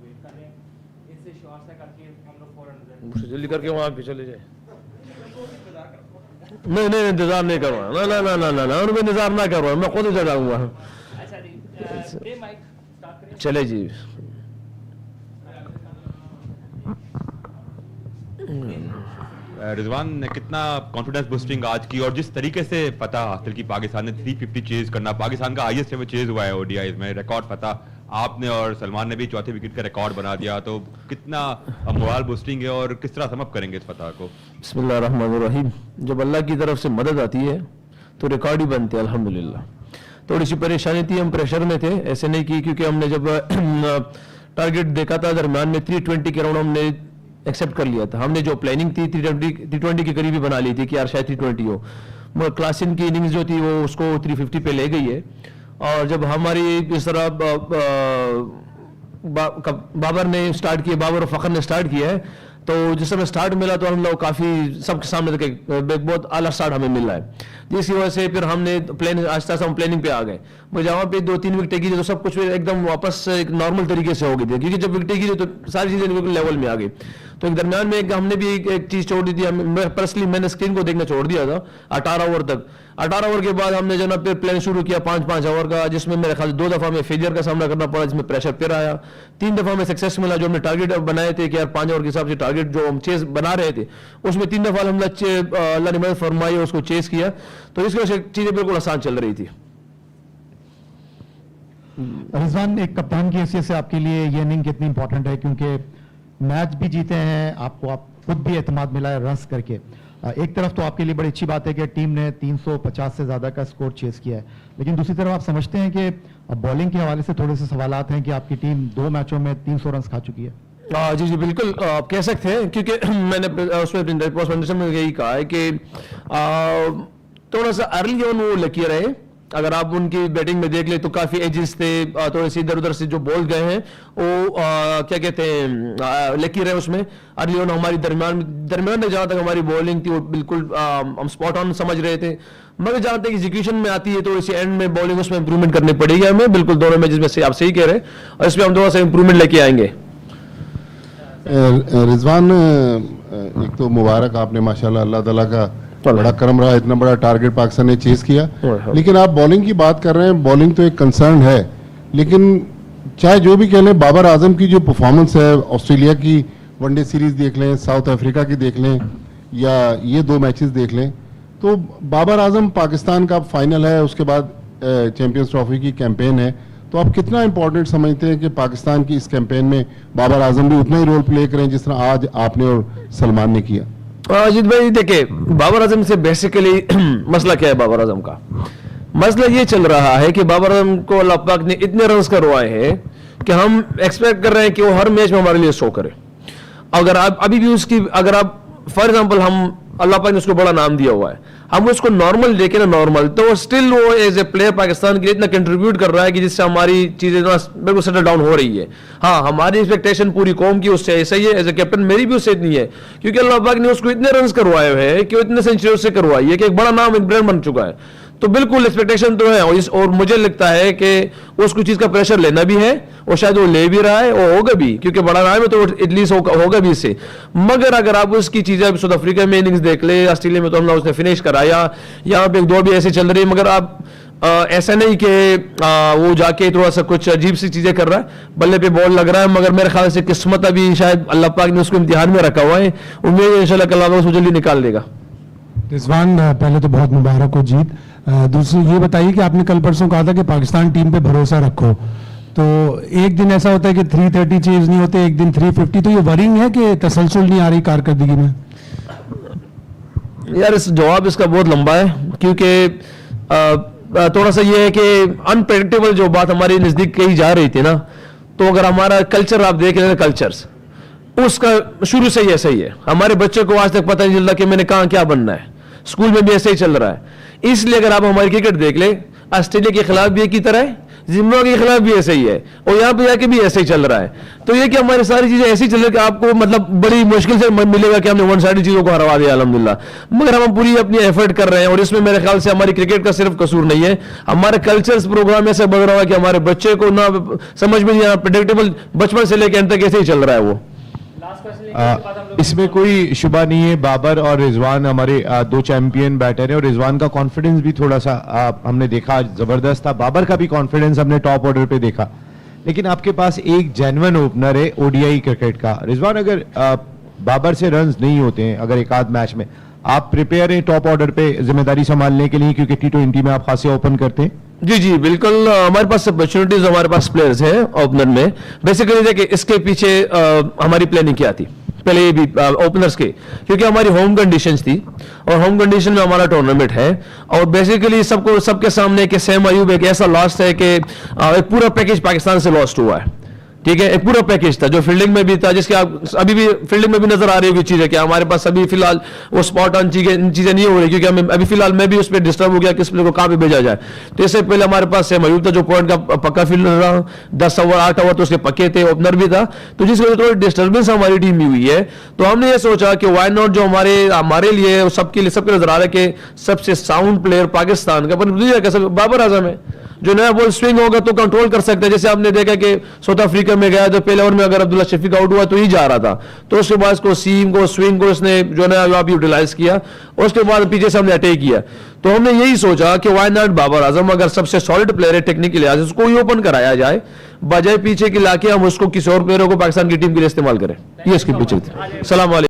Wait कर रहे हैं, इससे शॉर्ट से करके हम लोग 400 मुझसे जल्दी करके वहाँ पे चले जाए. नहीं नहीं इंतजार नहीं करवा, ना ना ना ना ना ना उनमें इंतजार ना करवा, मैं खुद चला जाऊंगा. अच्छा जी ये माइक स्टार्ट करें. चले जी. रिजवान ने कितना कॉन्फिडेंस बूस्टिंग आज की, और जिस तरीके से फतह हासिल की पाकिस्तान ने 350 चेज करना, पाकिस्तान का हाईएस्ट एवर चेज हुआ है ओडीआईज में, रिकॉर्ड फतह आपने और सलमान ने भी चौथे विकेट का रिकॉर्ड बना दिया, तो कितना मोरल बूस्टिंग है और किस तरह समअप करेंगे इस फतह को? बिस्मिल्लाहिर्रहमानिर्रहीम. जब अल्लाह की तरफ से मदद आती है तो रिकॉर्ड ही बनते हैं अल्हम्दुलिल्लाह. थोड़ी सी परेशानी थी, हम प्रेशर में थे, ऐसे नहीं की, क्योंकि हमने जब टारगेट देखा था दरम्यान में 320 के राउंड हमने एक्सेप्ट कर लिया था. हमने जो प्लानिंग थी 320 के करीब ही बना ली थी कि यार शायद 320 हो, मगर क्लासिन की इनिंग्स जो थी वो उसको 350 पे ले गई है. और जब हमारी इस तरह बाबर ने स्टार्ट किया, बाबर और फखर ने स्टार्ट किया है, तो जिस समय स्टार्ट मिला तो हम लोग काफ़ी सबके सामने बहुत आला स्टार्ट हमें मिल रहा है, जिसकी वजह से फिर हमने प्लान आस्ते आस्ते हम प्लानिंग पे आ गए. मुझे जहाँ पे 2-3 विकेटें गिरी तो सब कुछ एकदम वापस एक नॉर्मल तरीके से हो गई थी, क्योंकि जब विकेटें गिरी तो सारी चीज़ें बिल्कुल लेवल में आ गई. तो एक दरमियान में हमने भी एक चीज़ छोड़ दी थी, पर्सनली मैंने स्क्रीन को देखना छोड़ दिया था 18 ओवर तक. 18 ओवर के बाद हमने जो ना फिर प्लान शुरू किया 5-5 ओवर का, जिसमें मेरे ख्याल 2 दफ़ा में फेलियर का सामना करना पड़ा, जिसमें प्रेशर फिर आया. 3 दफ़ा में सक्सेस मिला, जो हमने टारगेट बनाए थे कि यार 5 ओवर के हिसाब से टारगेट जो हम चेस बना रहे थे उसमें 3 दफ़ा हमने अल्लाह ने मदद फरमाई उसको चेस किया, तो इसकी वजह से चीज़ें बिल्कुल आसान चल रही थी. रिजवान, एक कप्तान की हैसियत से आपके लिए ये इनिंग कितनी इंपॉर्टेंट है, क्योंकि मैच भी जीते हैं, आपको आप खुद भी एतमाद मिला है रन्स करके. एक तरफ तो आपके लिए बड़ी अच्छी बात है कि टीम ने 350 से ज्यादा का स्कोर चेस किया है, लेकिन दूसरी तरफ आप समझते हैं कि बॉलिंग के हवाले से थोड़े से सवालात हैं कि आपकी टीम 2 मैचों में 300 रन खा चुकी है. जी जी बिल्कुल आप कह सकते हैं, क्योंकि मैंने उसमें में यही कहा है कि थोड़ा सा अर्ली ऑन वो लकी रहे. अगर आप उनकी बैटिंग में देख ले तो काफी एजेस थे, थोड़े से इधर उधर से जो बॉल गए हैं वो क्या कहते हैं लकी रहे उसमें. अर्ली ऑन हमारी दरमियान में जहाँ तक हमारी बॉलिंग थी वो बिल्कुल हम स्पॉट ऑन समझ रहे थे, मगर जहाँ तक एग्जीक्यूशन में आती है तो इसी एंड में बॉलिंग उसमें इंप्रूवमेंट करनी पड़ेगी हमें. बिल्कुल दोनों मैचेस में से आप सही कह रहे हैं, और इसमें हम थोड़ा सा इंप्रूवमेंट लेके आएंगे. रिजवान, एक तो मुबारक, आपने माशाल्लाह अल्लाह ताला का बड़ा करम रहा, इतना बड़ा टारगेट पाकिस्तान ने चेस किया. लेकिन आप बॉलिंग की बात कर रहे हैं, बॉलिंग तो एक कंसर्न है, लेकिन चाहे जो भी कह लें, बाबर आजम की जो परफॉर्मेंस है, ऑस्ट्रेलिया की वनडे सीरीज देख लें, साउथ अफ्रीका की देख लें, या ये 2 मैचेस देख लें, तो बाबर आजम पाकिस्तान का फाइनल है, उसके बाद चैंपियंस ट्रॉफी की कैंपेन है, तो आप कितना इंपॉर्टेंट समझते हैं कि पाकिस्तान की इस कैंपेन में बाबर आजम भी उतना ही रोल प्ले करें जिस तरह आज आपने और सलमान ने किया? अजीत भाई देखिए, बाबर आजम से बेसिकली मसला क्या है? बाबर आजम का मसला ये चल रहा है कि बाबर आजम को अल्लाह पाक ने इतने रन करवाए हैं कि हम एक्सपेक्ट कर रहे हैं कि वो हर मैच में हमारे लिए 100 करे. अगर आप अभी भी उसकी, अगर आप फॉर एग्जांपल, हम अल्लाह पाक ने उसको बड़ा नाम दिया हुआ है, हम उसको नॉर्मल देखें ना नॉर्मल, तो स्टिल वो एज ए प्लेयर पाकिस्तान के लिए इतना कंट्रीब्यूट कर रहा है कि जिससे हमारी चीजें बिल्कुल सेटल डाउन हो रही है. हाँ, हमारी एक्सपेक्टेशन पूरी कौम की उससे ऐसा ही है, एज ए कैप्टन मेरी भी उससे इतनी है, क्योंकि अल्लाह पाक ने उसको इतने रन करवाए हैं कि वो इतने सेंचुरी उससे करवाई है कि एक बड़ा नाम, एक ब्रांड बन चुका है. तो बिल्कुल एक्सपेक्टेशन तो है, और मुझे लगता है कि उसको चीज का प्रेशर लेना भी है, और शायद वो ले भी रहा है, और होगा भी, क्योंकि बड़ा नाम है तो एटलीस्ट होगा भी इससे. मगर अगर आप उसकी चीजें साउथ अफ्रीका में इनिंग्स देख ले, ऑस्ट्रेलिया में तो हमने उसने फिनिश कराया, यहाँ पे 1-2 भी ऐसे चल रही है, मगर आप ऐसा नहीं कि वो जाके थोड़ा सा कुछ अजीब सी चीजें कर रहा है, बल्ले पे बॉल लग रहा है, मगर मेरे ख्याल से किस्मत अभी शायद अल्लाह पाक ने उसको इम्तिहान में रखा हुआ है. उम्मीद है इंशाल्लाह कल उसको जल्दी निकाल देगा. रिजवान, पहले तो बहुत मुबारक हो जीत. दूसरी ये बताइए कि आपने कल परसों कहा था कि पाकिस्तान टीम पे भरोसा रखो, तो एक दिन ऐसा होता है कि 330 चेज नहीं होते, एक दिन 350, तो ये वरिंग है कि तसलसल नहीं आ रही कारकर्दगी में? यार इस जवाब इसका बहुत लंबा है, क्योंकि थोड़ा सा ये है कि अनप्रेडिक्टेबल जो बात हमारे नजदीक कही जा रही थी ना, तो अगर हमारा कल्चर आप देख लें, कल्चर्स उसका शुरू से ही ऐसा ही है. हमारे बच्चों को आज तक पता नहीं चलता कि मैंने कहाँ क्या बनना है, स्कूल में भी ऐसे ही चल रहा है. इसलिए अगर आप हमारी क्रिकेट देख ले, ऑस्ट्रेलिया के खिलाफ भी एक ही तरह है, जिम्बाब्वे के खिलाफ भी ऐसे ही है और यहाँ पे जाके भी ऐसे ही चल रहा है। तो ये कि हमारी सारी चीजें ऐसी चल रही है कि आपको मतलब बड़ी मुश्किल से मिलेगा कि हमने वन साइड चीजों को हरवा दिया अल्हम्दुलिल्लाह, मगर हम पूरी अपनी एफर्ट कर रहे हैं और इसमें मेरे ख्याल से हमारी क्रिकेट का सिर्फ कसूर नहीं है, हमारे कल्चर्स प्रोग्राम ऐसे बढ़ रहा है कि हमारे बच्चे को ना समझ में नहीं आ, प्रेडिक्टेबल बचपन से लेकर अंत तक ऐसे ही चल रहा है वो। लास्ट क्वेश्चन लेंगे, उसके बाद हम लोग इसमें कोई शुबा नहीं है, बाबर और रिजवान हमारे दो चैंपियन बैटर हैं और रिजवान का कॉन्फिडेंस भी थोड़ा सा हमने देखा जबरदस्त था, बाबर का भी कॉन्फिडेंस हमने टॉप ऑर्डर पे देखा, लेकिन आपके पास एक जेन्युइन ओपनर है ओडीआई क्रिकेट का। रिजवान, अगर बाबर से रन्स नहीं होते हैं अगर एक आध मैच में, आप प्रिपेयर हैं टॉप ऑर्डर पे जिम्मेदारी संभालने के लिए, क्योंकि टी20 में आप खासे ओपन करते हैं? जी जी बिल्कुल, हमारे पास अपॉर्चुनिटीज, हमारे पास प्लेयर्स हैं ओपनर में। बेसिकली देखिए इसके पीछे हमारी प्लानिंग क्या थी पहले ये भी ओपनर्स के, क्योंकि हमारी होम कंडीशंस थी और होम कंडीशन में हमारा टूर्नामेंट है और बेसिकली सबको सबके सामने कि सैम अयूब एक ऐसा लॉस्ट है कि एक पूरा पैकेज पाकिस्तान से लॉस्ट हुआ है, ठीक है, एक पूरा पैकेज था जो फील्डिंग में भी था, जिसके आप अभी भी फील्डिंग में भी नजर आ रही होगी चीजें कि हमारे पास अभी फिलहाल वो स्पॉट ऑन चीजें नहीं हो रही, क्योंकि हमें अभी फिलहाल मैं भी उस पर डिस्टर्ब हो गया किस प्लेयर को कहाँ पे भेजा जाए। तो इससे पहले हमारे पास सैम अयूब था जो पॉइंट का पक्का फील्डर रहा, 10 ओवर 8 ओवर तो उसके पक्के थे, ओपनर भी था, तो जिसकी वजह से थोड़ी डिस्टर्बेंस हमारी टीम में हुई है। तो हमने ये सोचा कि वाई नॉट जो हमारे लिए सबके नजर आ रहा है कि सबसे साउंड प्लेयर पाकिस्तान का बाबर आजम है, जो नया बॉल स्विंग होगा तो कंट्रोल कर सकते हैं। जैसे आपने देखा कि साउथ अफ्रीका में गया तो पहले ओवर में अगर अब्दुल्ला शफीक आउट हुआ तो ही जा रहा था, तो उसके बाद इसको सीम को स्विंग को इसने जो है आप यूटिलाइज किया और उसके बाद पीछे से हमने अटैक किया। तो हमने यही सोचा कि वाई नॉट बाबर आजम अगर सबसे सॉलिड प्लेयर है टेक्निकल लिहाज से उसको ही ओपन कराया जाए, बजाय पीछे की लाके हम उसको किसी और प्लेयरों को पाकिस्तान की टीम के लिए इस्तेमाल करें। ये इसके पीछे सलाम वालेकुम।